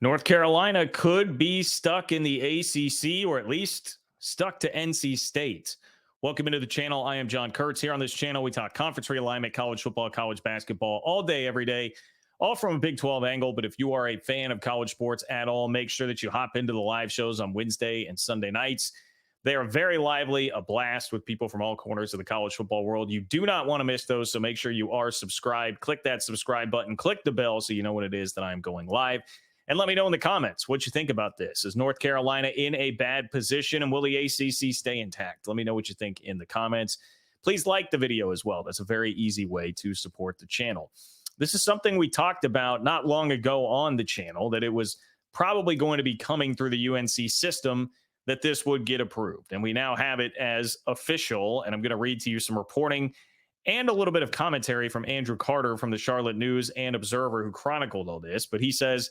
North Carolina could be stuck in the ACC or at least stuck to NC State. Welcome into the channel. I am John Kurtz. Here on this channel, we talk conference realignment, college football, college basketball all day, every day, all from a Big 12 angle. But if you are a fan of college sports at all, make sure that you hop into the live shows on Wednesday and Sunday nights. They are very lively, a blast with people from all corners of the college football world. You do not want to miss those, so make sure you are subscribed. Click that subscribe button, click the bell so you know when it is that I'm going live. And let me know in the comments what you think about this. Is North Carolina in a bad position, and will the ACC stay intact? Let me know what you think in the comments. Please like the video as well. That's a very easy way to support the channel. This is something we talked about not long ago on the channel, that it was probably going to be coming through the UNC system that this would get approved. And we now have it as official. And I'm going to read to you some reporting and a little bit of commentary from Andrew Carter from the Charlotte News and Observer, who chronicled all this. But he says,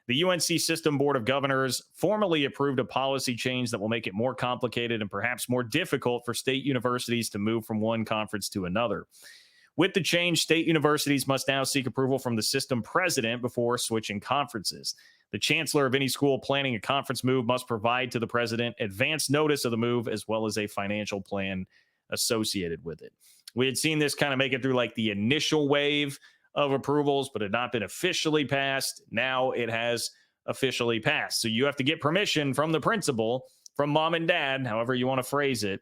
the UNC System Board of Governors formally approved a policy change that will make it more complicated and perhaps more difficult for state universities to move from one conference to another. With the change, state universities must now seek approval from the system president before switching conferences. The chancellor of any school planning a conference move must provide to the president advance notice of the move, as well as a financial plan associated with it. We had seen this kind of make it through like the initial wave of approvals, but had not been officially passed. Now it has officially passed. So you have to get permission from the principal, from mom and dad, however you want to phrase it,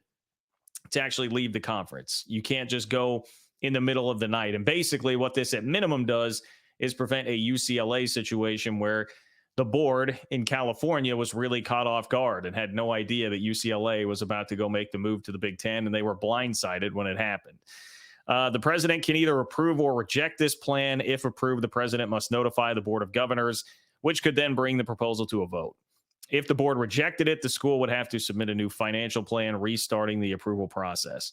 to actually leave the conference. You can't just go in the middle of the night. And basically what this at minimum does is prevent a UCLA situation where the board in California was really caught off guard and had no idea that UCLA was about to go make the move to the Big Ten, and they were blindsided when it happened. The president can either approve or reject this plan. If approved, the president must notify the Board of Governors, which could then bring the proposal to a vote. If the board rejected it, the school would have to submit a new financial plan, restarting the approval process.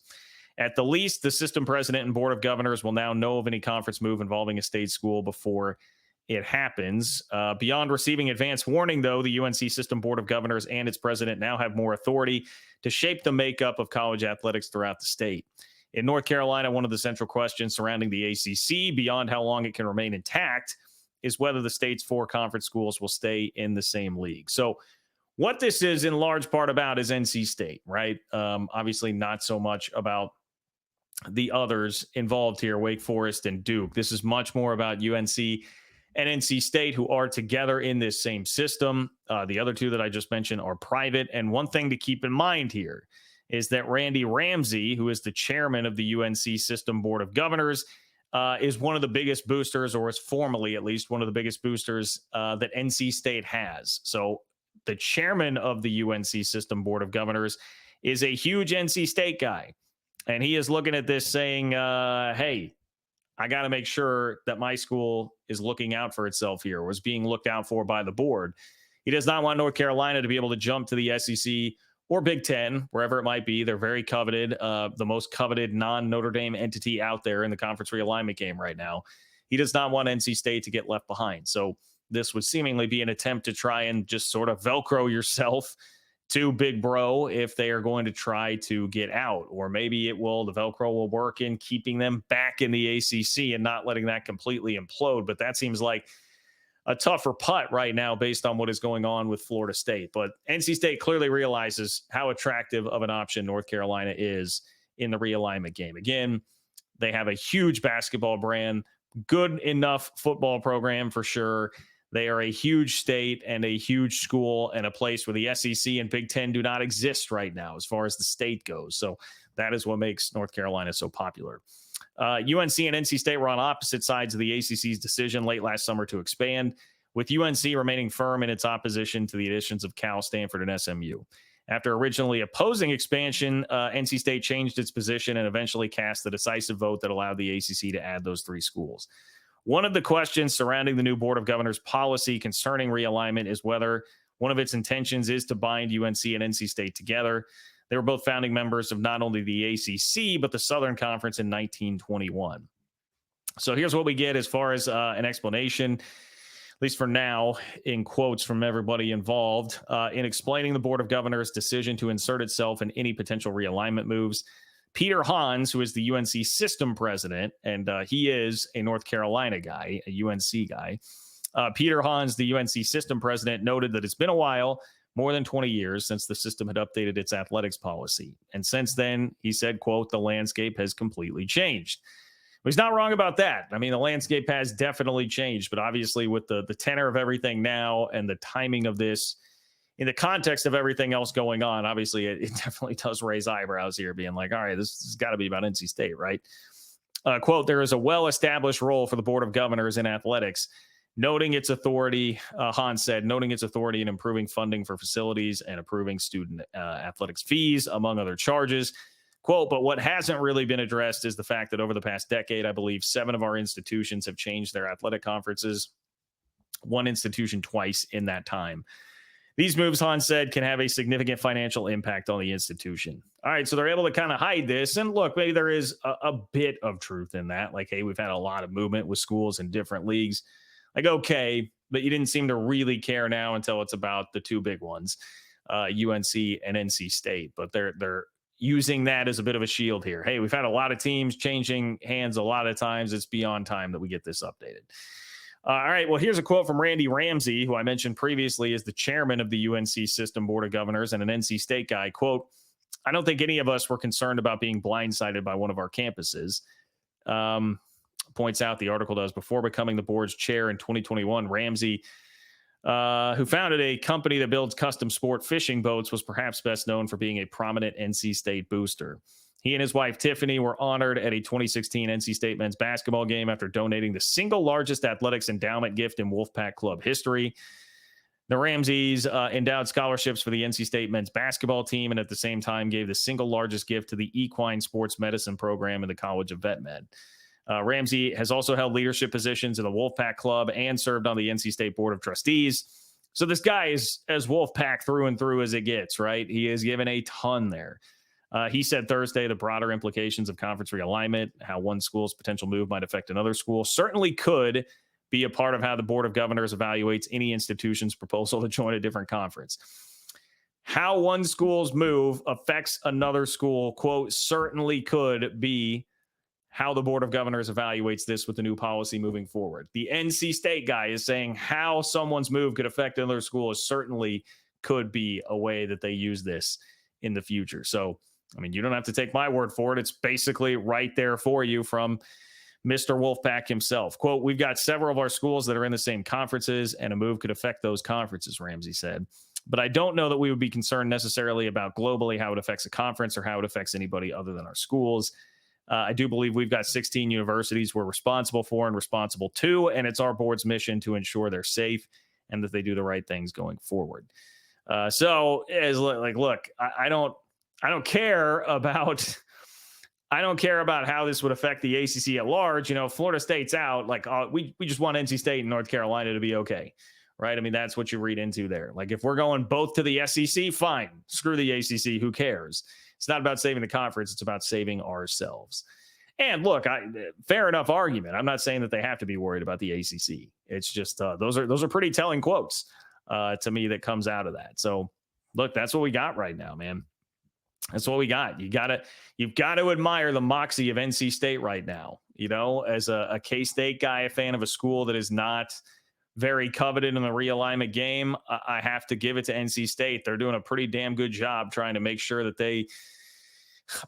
At the least, the system president and Board of Governors will now know of any conference move involving a state school before it happens. Beyond receiving advance warning, though, the UNC System Board of Governors and its president now have more authority to shape the makeup of college athletics throughout the state. In North Carolina, one of the central questions surrounding the ACC, beyond how long it can remain intact, is whether the state's four conference schools will stay in the same league. So what this is in large part about is NC State, right? Obviously not so much about the others involved here, Wake Forest and Duke. This is much more about UNC and NC State, who are together in this same system. The other two that I just mentioned are private. And one thing to keep in mind here is that Randy Ramsey, who is the chairman of the UNC System Board of Governors, is one of the biggest boosters, or is formally at least one of the biggest boosters that NC State has. So the chairman of the UNC System Board of Governors is a huge NC State guy. And he is looking at this saying, hey, I got to make sure that my school is looking out for itself here, or is being looked out for by the board. He does not want North Carolina to be able to jump to the SEC or Big Ten, wherever it might be. They're very coveted, the most coveted non-Notre Dame entity out there in the conference realignment game right now. He does not want NC State to get left behind. So this would seemingly be an attempt to try and just sort of Velcro yourself to Big Bro if they are going to try to get out. Or maybe the Velcro will work in keeping them back in the ACC and not letting that completely implode. But that seems like a tougher putt right now based on what is going on with Florida State. But NC State clearly realizes how attractive of an option North Carolina is in the realignment game. Again, they have a huge basketball brand, good enough football program for sure. They are a huge state and a huge school, and a place where the SEC and Big Ten do not exist right now as far as the state goes. So that is what makes North Carolina so popular. UNC and NC State were on opposite sides of the ACC's decision late last summer to expand, with UNC remaining firm in its opposition to the additions of Cal, Stanford, and SMU. After originally opposing expansion, NC State changed its position and eventually cast the decisive vote that allowed the ACC to add those three schools. One of the questions surrounding the new Board of Governors policy concerning realignment is whether one of its intentions is to bind UNC and NC State together. They were both founding members of not only the ACC, but the Southern Conference in 1921. So here's what we get as far as an explanation, at least for now, in quotes from everybody involved, in explaining the Board of Governors' decision to insert itself in any potential realignment moves. Peter Hans, who is the UNC system president, and he is a North Carolina guy, a UNC guy, Peter Hans, the UNC system president, noted that it's been a while, more than 20 years, since the system had updated its athletics policy. And since then, he said, quote, the landscape has completely changed. Well, he's not wrong about that. I mean, the landscape has definitely changed, but obviously with the tenor of everything now and the timing of this, in the context of everything else going on, obviously it definitely does raise eyebrows here, being like, all right, this has got to be about NC State, right? Quote, there is a well-established role for the Board of Governors in athletics, noting its authority, Hans said, noting its authority in improving funding for facilities and approving student athletics fees, among other charges. Quote, but what hasn't really been addressed is the fact that over the past decade, I believe 7 of our institutions have changed their athletic conferences, one institution twice in that time. These moves, Hans said, can have a significant financial impact on the institution. All right, so they're able to kind of hide this. And look, maybe there is a bit of truth in that. Like, hey, we've had a lot of movement with schools in different leagues. Like, okay, but you didn't seem to really care now until it's about the 2 big ones, UNC and NC State. But they're using that as a bit of a shield here. Hey, we've had a lot of teams changing hands a lot of times. It's beyond time that we get this updated. All right, well, here's a quote from Randy Ramsey, who I mentioned previously is the chairman of the UNC System Board of Governors and an NC State guy. Quote, I don't think any of us were concerned about being blindsided by one of our campuses. Points out, the article does, before becoming the board's chair in 2021, Ramsey, who founded a company that builds custom sport fishing boats, was perhaps best known for being a prominent NC State booster. He and his wife, Tiffany, were honored at a 2016 NC State men's basketball game after donating the single largest athletics endowment gift in Wolfpack Club history. The Ramseys endowed scholarships for the NC State men's basketball team and at the same time gave the single largest gift to the equine sports medicine program in the College of Vet Med. Ramsey has also held leadership positions in the Wolfpack Club and served on the NC State Board of Trustees. So this guy is as Wolfpack through and through as it gets, right? He has given a ton there. He said Thursday the broader implications of conference realignment, how one school's potential move might affect another school, certainly could be a part of how the Board of Governors evaluates any institution's proposal to join a different conference. How one school's move affects another school, quote, certainly could be how the Board of Governors evaluates this with the new policy moving forward. The NC State guy is saying how someone's move could affect another school is certainly could be a way that they use this in the future. So, I mean, you don't have to take my word for it. It's basically right there for you from Mr. Wolfpack himself. Quote, we've got several of our schools that are in the same conferences and a move could affect those conferences, Ramsey said. But I don't know that we would be concerned necessarily about globally how it affects a conference or how it affects anybody other than our schools. I do believe we've got 16 universities we're responsible for and responsible to, and it's our board's mission to ensure they're safe and that they do the right things going forward. So as like, look, I don't care about how this would affect the ACC at large. You know, Florida State's out. Like, we just want NC State and North Carolina to be okay, right? I mean, that's what you read into there. Like, if we're going both to the SEC, fine. Screw the ACC. Who cares? It's not about saving the conference. It's about saving ourselves. And look, fair enough argument. I'm not saying that they have to be worried about the ACC. It's just those are pretty telling quotes to me that comes out of that. So, look, that's what we got right now, man. That's what we got. You've got to admire the moxie of NC State right now. You know, as a K-State guy, a fan of a school that is not very coveted in the realignment game, I have to give it to NC State. They're doing a pretty damn good job trying to make sure that they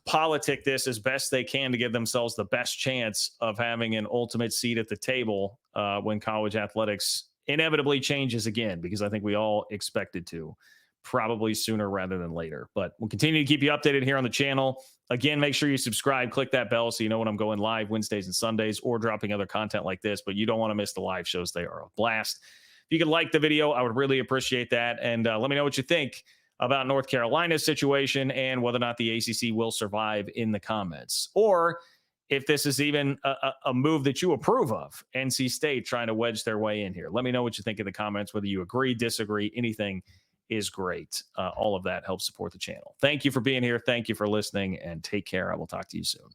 politic this as best they can to give themselves the best chance of having an ultimate seat at the table when college athletics inevitably changes again, because I think we all expect it to. Probably sooner rather than later. But we'll continue to keep you updated here on the channel. Again, make sure you subscribe, click that bell so you know when I'm going live Wednesdays and Sundays or dropping other content like this. But you don't want to miss the live shows. They are a blast. If you could like the video, I would really appreciate that. And let me know what you think about North Carolina's situation and whether or not the ACC will survive in the comments. Or if this is even a move that you approve of, NC State trying to wedge their way in here. Let me know what you think in the comments, whether you agree, disagree, anything is great. All of that helps support the channel. Thank you for being here. Thank you for listening, and take care. I will talk to you soon.